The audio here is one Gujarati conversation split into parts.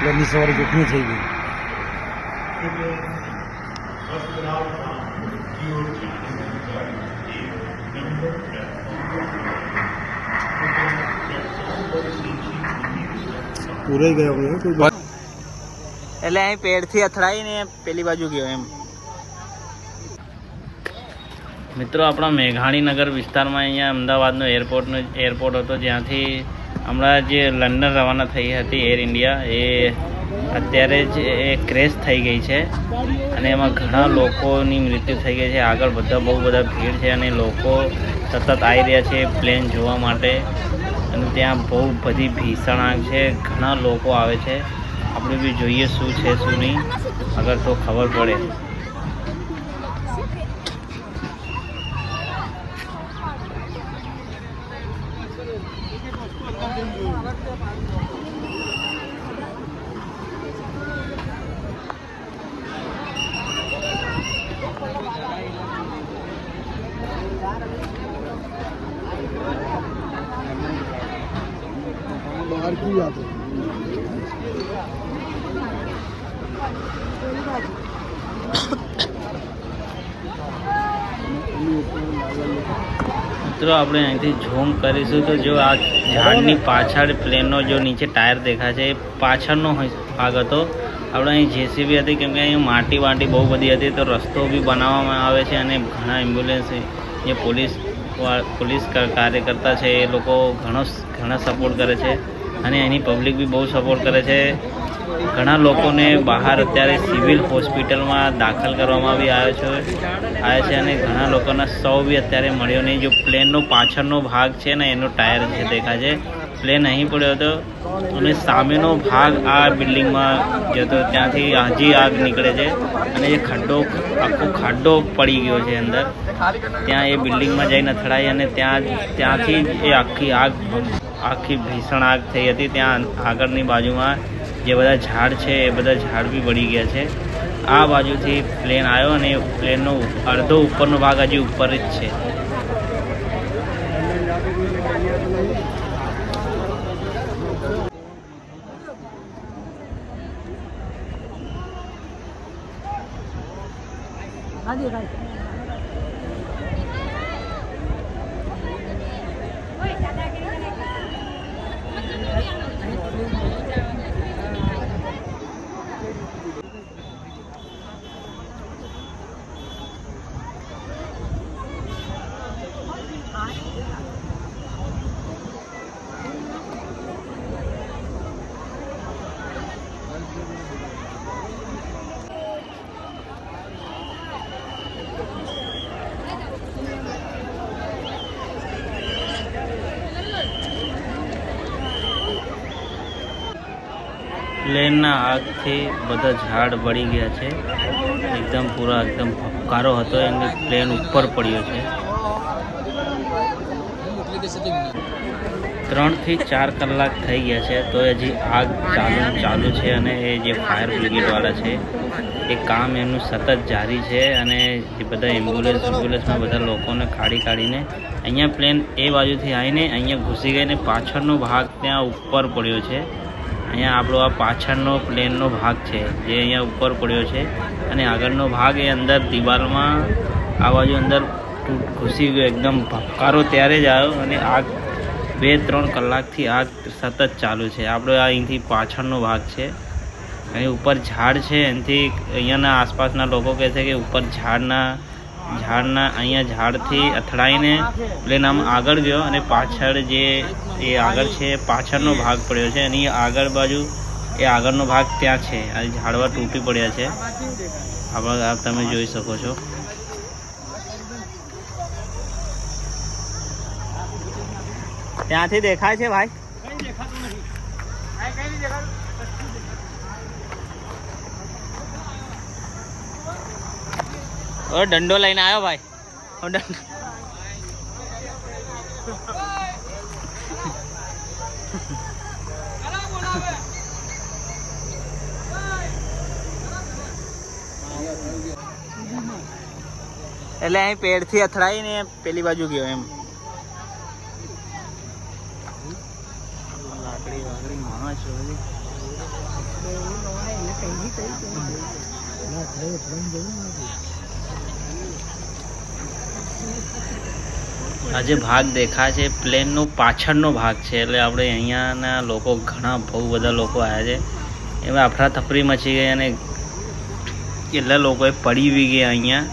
પ્લેનની સવારી જોખમી થઈ ગઈ. પૂરાઈ ગયા એટલે અહીં પેડથી અથડાઈને પેલી બાજુ ગયો એમ. મિત્રો, આપણા મેઘાણીનગર વિસ્તારમાં અહીંયા અમદાવાદનો એરપોર્ટ હતો, જ્યાંથી હમણાં જે લંડન રવાના થઈ હતી એર ઇન્ડિયા, એ અત્યારે જ એ ક્રેશ થઈ ગઈ છે અને એમાં ઘણા લોકોની મૃત્યુ થઈ ગઈ છે. આગળ બહુ બધા ભીડ છે અને લોકો સતત આવી રહ્યા છે પ્લેન જોવા માટે અને ત્યાં બહુ બધી ભીષણ આગ છે. ઘણા લોકો આવે છે. આપણે બી જોઈએ શું છે શું નહીં, અગર તો ખબર પડે. બહાર ક્यों जाते हैं? મિત્રો, આપણે અહીંથી ઝૂમ કરીશું તો જો આ ઝાડની પાછળ પ્લેનનો જો નીચે ટાયર દેખાય છે એ પાછળનો ભાગ હતો. આપણે અહીં જેસીબી હતી, કેમકે અહીં માટી બહુ બધી હતી, તો રસ્તો બી બનાવવામાં આવે છે અને ઘણા એમ્બ્યુલન્સ જે પોલીસ કાર્યકર્તા છે એ લોકો ઘણા સપોર્ટ કરે છે અને એની પબ્લિક બી બહુ સપોર્ટ કરે છે. ઘણા લોકોને બહાર અત્યારે સિવિલ હોસ્પિટલમાં દાખલ કરવામાં બી આવ્યા છે અને ઘણા લોકોના સૌ બી અત્યારે મળ્યો નહીં. જો પ્લેનનો પાછળનો ભાગ છે ને એનો ટાયર જે દેખાય છે, પ્લેન અહીં પડ્યો હતો અને સામેનો ભાગ આ બિલ્ડિંગમાં જતો, ત્યાંથી હજી આગ નીકળે છે અને એ આખો ખાડો પડી ગયો છે અંદર. ત્યાં એ બિલ્ડિંગમાં જઈને અથડાઈ અને ત્યાંથી એ આખી ભીષણ આગ થઈ હતી. ત્યાં આગળની બાજુમાં જે બધા ઝાડ છે એ બધા ઝાડ બી બળી ગયા છે. આ બાજુથી પ્લેન આવ્યો અને પ્લેનનો અડધો ઉપરનો ભાગ હજી ઉપર જ છે. પ્લેનના આગથી બધા ઝાડ બળી ગયા છે. એકદમ ભપકારો હતો અને પ્લેન ઉપર પડ્યો છે. 3 થી 4 કલાક થઈ ગયા છે તો હજી આગ ચાલુ છે અને એ જે ફાયર બ્રિગેડવાળા છે એ કામ એમનું સતત જારી છે અને જે બધા એમ્બ્યુલન્સમાં બધા લોકોને કાઢીને અહીંયા પ્લેન એ બાજુથી આવીને અહીંયા ઘૂસી ગઈને પાછળનો ભાગ ત્યાં ઉપર પડ્યો છે. અહીંયા આપણો આ પાછળનો પ્લેનનો ભાગ છે જે અહીંયા ઉપર પડ્યો છે અને આગળનો ભાગ એ અંદર દિવાલમાં આ બાજુ અંદર ઘૂસી ગયો. એકદમ ભપકારો ત્યારે જ આવ્યો અને આગ 2-3 કલાકથી આગ સતત ચાલુ છે. આપણો આ અહીંથી પાછળનો ભાગ છે અને ઉપર ઝાડ છે. એનાથી અહીંયાના આસપાસના લોકો કહે છે કે ઉપર ઝાડના અહીંયા ઝાડથી અથડાઈને પ્લેન આમ આગળ ગયો અને પાછળ જે એ આગળ છે પાછળનો ભાગ પડ્યો છે અને આગળ બાજુ એ આગળનો ભાગ ત્યાં છે. આ ઝાડવા તૂટી પડ્યા છે, તમે જોઈ શકો છો. ત્યાંથી દેખાય છે ભાઈ? દંડો લઈને આવ્યો ભાઈ. એટલે અહીં પેડથી અથડાઈને પેલી બાજુ ગયો એમ. લાકડી વાકડી માણસ ના ખરેખર પ્લેન જવું નથી. આ જે ભાગ દેખાય છે પ્લેનનો પાછળનો ભાગ છે, એટલે આપણે અહીંયાના લોકો ઘણા બહુ બધા લોકો આવ્યા છે. એમાં અફરાતફરી મચી ગઈ અને કેટલા લોકોએ પડી બી ગયા અહીંયા,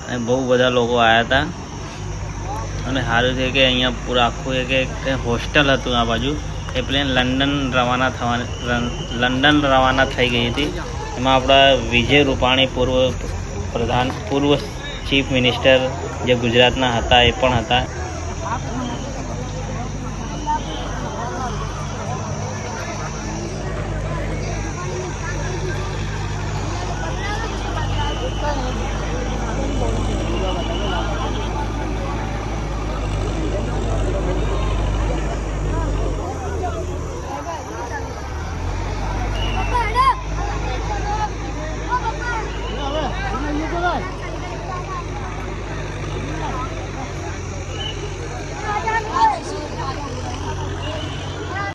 અને બહુ બધા લોકો આવ્યા હતા. અને સારું છે કે અહીંયા પૂરું આખું કે હોસ્ટેલ હતું આ બાજુ. એ પ્લેન લંડન રવાના થઈ ગઈ હતી. એમાં આપણા વિજય રૂપાણી પૂર્વ ચીફ મિનિસ્ટર જે ગુજરાતના હતા એ પણ હતા.